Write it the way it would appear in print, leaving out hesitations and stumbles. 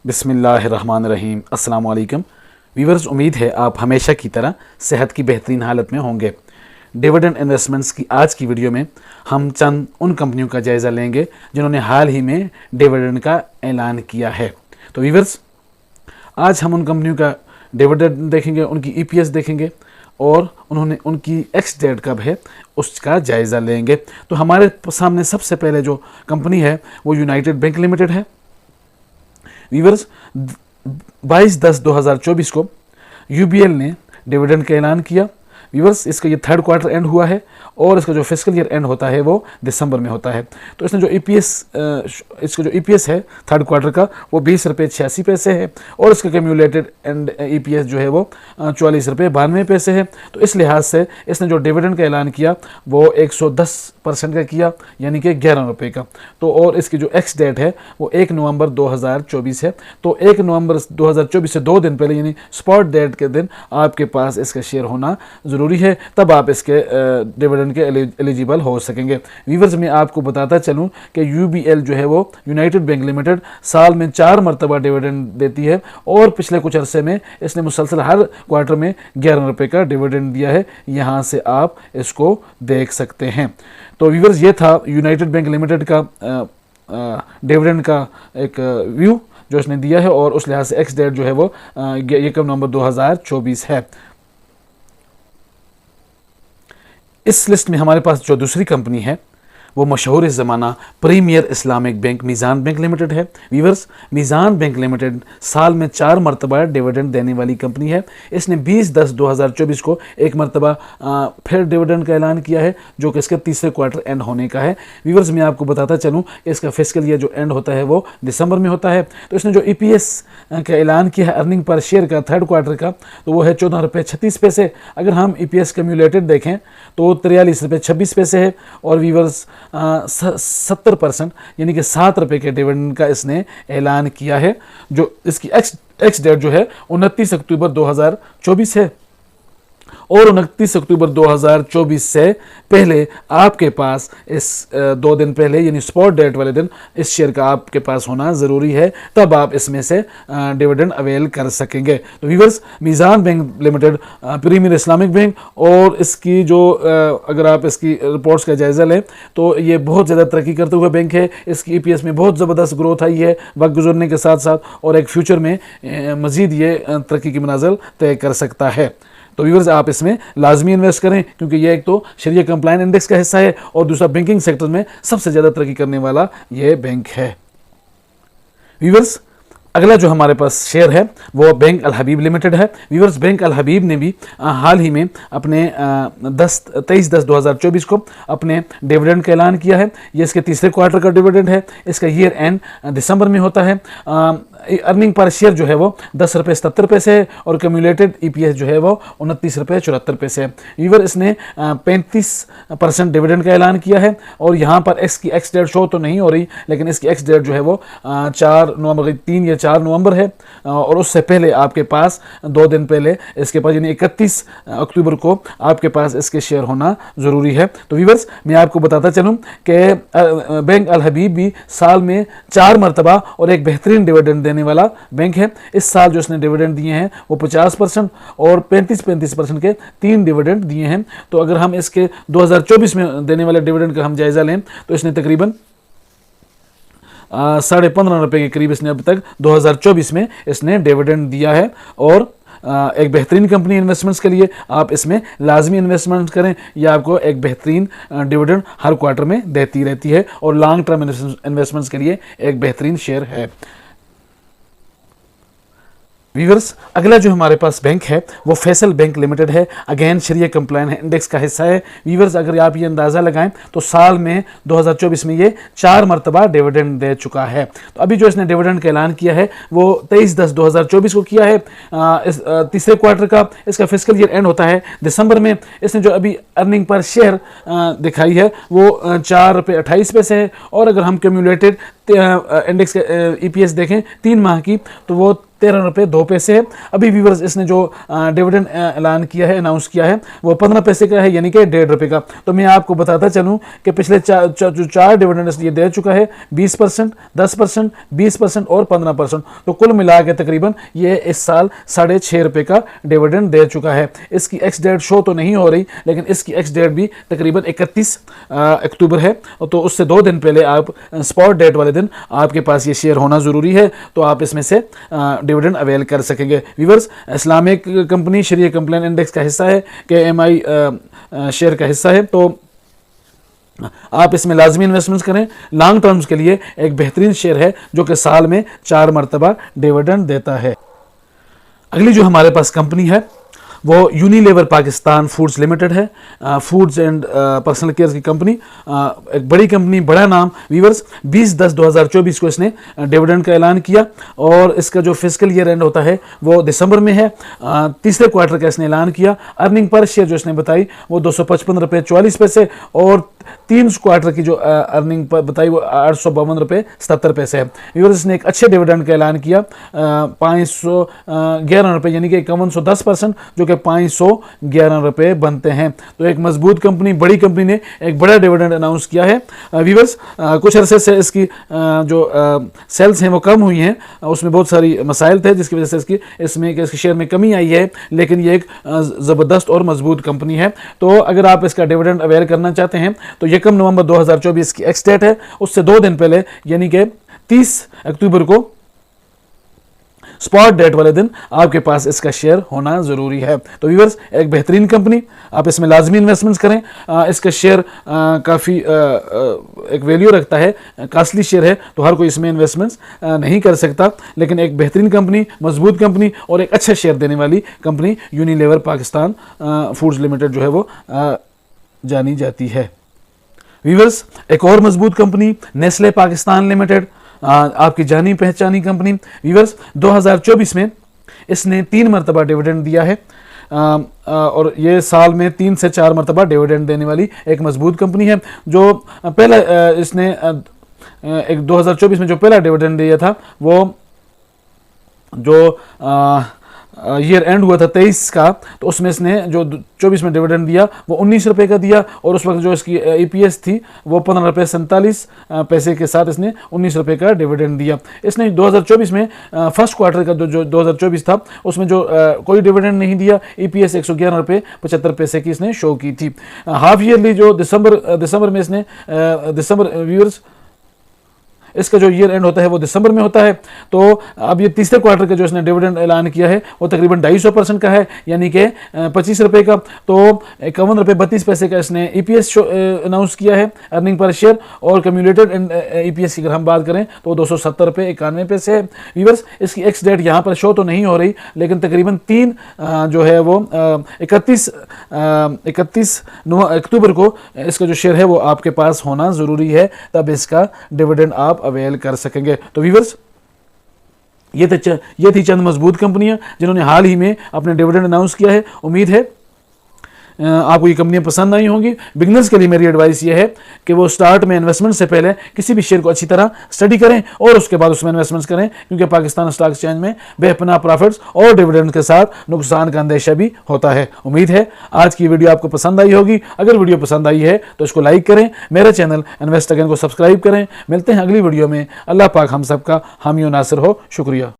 बिस्मिल्लाहिर्रहमानिर्रहीम। अस्सलाम वालेकुम वीवर्स, उम्मीद है आप हमेशा की तरह सेहत की बेहतरीन हालत में होंगे। डिविडेंड इन्वेस्टमेंट्स की आज की वीडियो में हम चंद उन कंपनियों का जायज़ा लेंगे जिन्होंने हाल ही में डिविडेंड का ऐलान किया है। तो वीवर्स, आज हम उन कंपनियों का डिविडेंड देखेंगे, उनकी ईपीएस देखेंगे और उनकी एक्स डेट कब है उसका जायज़ा लेंगे। तो हमारे सामने सबसे पहले जो कंपनी है वो यूनाइटेड बैंक लिमिटेड है। वीवर्स, 22/10/2024 को यूबीएल ने डिविडेंड का ऐलान किया। वीवर्स, इसका ये थर्ड क्वार्टर एंड हुआ है और इसका जो फिस्कल ईयर एंड होता है वो दिसंबर में होता है। तो इसने जो इसका जो ईपीएस है थर्ड क्वार्टर का वो 20 रुपये 86 पैसे है और इसका कैम्यूलेटेड एंड ईपीएस जो है वो 44 रुपये 92 पैसे है। तो इस लिहाज से इसने जो डिविडेंड का ऐलान किया वो 110% का किया, यानी कि 11 रुपये का। तो और इसकी जो एक्स डेट है वो 1 नवंबर 2024 है। तो 1 नवंबर 2024 से 2 दिन पहले यानी स्पॉट डेट के दिन आपके पास इसका शेयर होना ज़रूरी है, तब आप इसके डिविडेंड के एलिजिबल हो सकेंगे। वीवर्स, मैं आपको बताता चलूं कि यूबीएल जो है वो यूनाइटेड बैंक लिमिटेड साल में 4 मरतबा डिविडेंड देती है और पिछले कुछ अरसे में इसने मुसलसल हर क्वार्टर में 11 रुपये का डिविडेंड दिया है। यहाँ से आप इसको देख सकते हैं। तो वीवर्स, ये था यूनाइटेड बैंक लिमिटेड का डिविडेंड का एक व्यू जो इसने दिया है और उस लिहाज से एक्स डेट जो है वो 1 नवंबर 2024 है। इस लिस्ट में हमारे पास जो दूसरी कंपनी है वो मशहूर ज़माना premier Islamic bank Meezan bank limited है। वीवर्स, मीज़ान बैंक लिमिटेड साल में 4 मरतबा डिविडेंड देने वाली कंपनी है। इसने 20/10/2024 को एक मरतबा फिर डिविडेंड का ऐलान किया है जो कि इसके तीसरे क्वार्टर एंड होने का है। वीवर्स, मैं आपको बताता चलूँ कि इसका फिस्कल ईयर जो एंड होता है वो दिसंबर में होता है। तो इसने जो ईपीएस का ऐलान किया है अर्निंग पर शेयर का थर्ड क्वार्टर का, तो वो है 14 रुपये 36 पैसे। अगर हम ईपीएस कैम्यूलेटेड देखें तो 43 रुपये 26 पैसे है और वीवर्स 70% यानी कि 7 रुपये के डिविडेंड का इसने ऐलान किया है। जो इसकी एक्स डेट जो है 29 अक्टूबर 2024 है और 29 अक्टूबर 2024 से पहले आपके पास इस 2 दिन पहले यानी स्पॉट डेट वाले दिन इस शेयर का आपके पास होना ज़रूरी है, तब आप इसमें से डिविडेंड अवेल कर सकेंगे। तो viewers, Meezan bank limited premier Islamic bank और इसकी जो अगर आप इसकी रिपोर्ट्स का जायज़ा लें तो ये बहुत ज़्यादा तरक्की करते हुए बैंक है। इसकी ईपीएस में बहुत ज़बरदस्त ग्रोथ आई है वक्त गुजरने के साथ साथ और एक फ्यूचर में मज़ीद ये तरक्की की मनाजिल तय कर सकता है। तो व्यूअर्स, आप इसमें लाजमी इन्वेस्ट करें क्योंकि ये एक तो शरिया कंप्लायंट इंडेक्स का हिस्सा है और दूसरा बैंकिंग सेक्टर में सबसे ज़्यादा तरक्की करने वाला ये बैंक है। व्यूअर्स, अगला जो हमारे पास शेयर है वो बैंक अल हबीब लिमिटेड है। व्यूअर्स, बैंक अल हबीब ने भी हाल ही में अपने 23/10/2024 को अपने डिविडेंड का ऐलान किया है। ये इसके तीसरे क्वार्टर का डिविडेंड है। इसका ईयर एंड दिसंबर में होता है। अर्निंग पर शेयर जो है वो 10 रुपये 77 पैसे है और कम्यूलेटेड ईपीएस जो है वो 29 रुपये 74 पैसे है। व्यूअर, इसने 35% डिविडेंड का ऐलान किया है और यहाँ पर इसकी एक्स डेट शो तो नहीं हो रही, लेकिन इसकी एक्स डेट जो है वो 4 नवंबर 3 या 4 नवंबर है और उससे पहले आपके पास 2 दिन पहले इसके पास यानी 31 अक्टूबर को आपके पास इसके शेयर होना ज़रूरी है। तो व्यूअर्स, मैं आपको बताता चलूँ कि बैंक अल हबीब भी साल में 4 मरतबा और एक बेहतरीन डिविडेंड देने वाला बैंक है। इस साल जो इसने डिविडेंड दिए हैं वो 50% और 35% के 3 डिविडेंड दिए हैं। तो अगर हम इसके 2024 में देने वाले डिविडेंड का हम जायज़ा लें तो इसने तकरीबन 15.5 रुपये के करीब इसने अब तक 2024 में इसने डिविडेंड दिया है और एक बेहतरीन कंपनी इन्वेस्टमेंट्स के लिए आप इसमें लाजमी इन्वेस्टमेंट करें। यह आपको एक बेहतरीन डिविडेंड हर क्वार्टर में देती रहती है और लॉन्ग टर्म इन्वेस्टमेंट्स के लिए एक बेहतरीन शेयर है। व्यूअर्स, अगला जो हमारे पास बैंक है वो फैसल बैंक लिमिटेड है। अगेन शरिया कंप्लायंट इंडेक्स का हिस्सा है। व्यूअर्स, अगर आप ये अंदाज़ा लगाएं तो साल में 2024 में ये 4 मरतबा डिविडेंड दे चुका है। तो अभी जो इसने डिविडेंड का ऐलान किया है वो 23/10/2024 को किया है इस तीसरे क्वार्टर का। इसका फिस्कल ईयर एंड होता है दिसंबर में। इसने जो अभी अर्निंग पर शेयर दिखाई है वो 4 रुपये 28 पैसे है और अगर हम कैम्यूलेटेड इंडेक्स के ईपीएस देखें 3 माह की तो वो ₹13.02 है। अभी व्यूअर्स इसने जो डिविडेंड ऐलान किया है, अनाउंस किया है, वो 15 पैसे का है, यानी कि ₹1.5 का। तो मैं आपको बताता चलूँ कि पिछले जो 4 डिविडेंड ये दे चुका है, 20%, 10%, 20% और 15%। तो कुल मिला के तकरीबन ये इस साल ₹6.5 का डिविडेंड दे चुका है। इसकी एक्स डेट शो तो नहीं हो रही, लेकिन इसकी एक्स डेट भी तकरीबन 31 अक्टूबर है। तो उससे 2 दिन पहले आप स्पॉट डेट वाले दिन आपके पास ये शेयर होना ज़रूरी है, तो आप इसमें से डिविडेंड अवेल कर सकेंगे। व्यूअर्स, इस्लामिक कंपनी शरिया कंप्लाइन इंडेक्स का हिस्सा है, KMI शेयर का हिस्सा है, तो आप इसमें लाजमी इन्वेस्टमेंट्स करें। लॉन्ग टर्म्स के लिए एक बेहतरीन शेयर है जो कि साल में 4 मरतबा डिविडेंड देता है। अगली जो हमारे पास कंपनी है वो यूनिलीवर पाकिस्तान फूड्स लिमिटेड है। फूड्स एंड पर्सनल केयर की कंपनी, एक बड़ी कंपनी, बड़ा नाम। व्यूअर्स, 20/10/2024 को इसने डिविडेंड का ऐलान किया और इसका जो फिस्कल ईयर एंड होता है वो दिसंबर में है। तीसरे क्वार्टर का इसने ऐलान किया। अर्निंग पर शेयर जो इसने बताई वो ₹255.44 और 3 क्वार्टर की जो अर्निंग पर बताई वो ₹852.70 है। व्यूअर्स, इसने एक अच्छे डिविडेंड का ऐलान किया, ₹511, यानी कि 5110%, जो कि ₹511 बनते हैं। तो एक मजबूत कंपनी, बड़ी कंपनी ने एक बड़ा डिविडेंड अनाउंस किया है। व्यूअर्स, कुछ अरसे से इसकी जो सेल्स हैं वो कम हुई हैं, उसमें बहुत सारी मसाइल थे जिसकी वजह से इसके शेयर में कमी आई है, लेकिन ये एक ज़बरदस्त और मजबूत कंपनी है। तो अगर आप इसका डिविडेंड अवेल करना चाहते हैं तो 1 नवंबर 2024 की एक्स डेट है, उससे 2 दिन पहले यानी कि 30 अक्टूबर को स्पॉट डेट वाले दिन आपके पास इसका शेयर होना जरूरी है। तो व्यूअर्स, एक बेहतरीन कंपनी, आप इसमें लाजमी इन्वेस्टमेंट्स करें। इसका शेयर काफ़ी एक वैल्यू रखता है, कास्टली शेयर है, तो हर कोई इसमें इन्वेस्टमेंट्स नहीं कर सकता, लेकिन एक बेहतरीन कंपनी, मजबूत कंपनी और एक अच्छा शेयर देने वाली company Unilever Pakistan foods limited जो है वो जानी जाती है। व्यूअर्स, एक और मजबूत कंपनी नेस्ले पाकिस्तान लिमिटेड, आपकी जानी पहचानी कंपनी। व्यूअर्स, 2024 में इसने 3 मरतबा डिविडेंड दिया है और ये साल में 3 से 4 मरतबा डिविडेंड देने वाली एक मजबूत कंपनी है। जो पहला इसने एक 2024 में जो पहला डिविडेंड दिया था वो जो ईयर एंड हुआ था 23 का, तो उसमें इसने जो 24 में डिविडेंड दिया वो ₹19 का दिया और उस वक्त जो इसकी EPS थी वो ₹15.47 के साथ इसने ₹19 का डिविडेंड दिया। इसने 2024 में फर्स्ट क्वार्टर का जो 2024 था उसमें जो कोई डिविडेंड नहीं दिया, EPS ₹111.75 की इसने शो की थी। हाफ ईयरली जो दिसंबर में इसने व्यूअर्स, इसका जो ईयर एंड होता है वो दिसंबर में होता है। तो अब ये तीसरे क्वार्टर का जो इसने डिविडेंड ऐलान किया है वो तकरीबन 250% का है, यानी कि ₹25 का। तो ₹51.32 का इसने EPS अनाउंस किया है, अर्निंग पर शेयर, और कम्युलेटेड EPS की अगर हम बात करें तो ₹270.91 है। व्यूअर्स, इसकी एक्स डेट यहाँ पर शो तो नहीं हो रही, लेकिन तकरीबन 3 जो है वो 31 अक्टूबर को इसका जो शेयर है वो आपके पास होना ज़रूरी है, तब इसका डिविडेंड आप अवेल कर सकेंगे। तो व्यूअर्स, ये थी चंद मजबूत कंपनियां जिन्होंने हाल ही में अपने डिविडेंड अनाउंस किया है। उम्मीद है आपको ये कंपनियां पसंद आई होंगी। बिगनर्स के लिए मेरी एडवाइस ये है कि वो स्टार्ट में इन्वेस्टमेंट से पहले किसी भी शेयर को अच्छी तरह स्टडी करें और उसके बाद उसमें इन्वेस्टमेंट्स करें, क्योंकि पाकिस्तान स्टॉक एक्सचेंज में बेपनाह प्रॉफिट्स और डिविडेंड के साथ नुकसान का अंदेशा भी होता है। उम्मीद है आज की वीडियो आपको पसंद आई होगी। अगर वीडियो पसंद आई है तो इसको लाइक करें, मेरे चैनल इन्वेस्ट अगेन को सब्सक्राइब करें। मिलते हैं अगली वीडियो में। अल्लाह पाक हम सबका हामी और नासिर हो। शुक्रिया।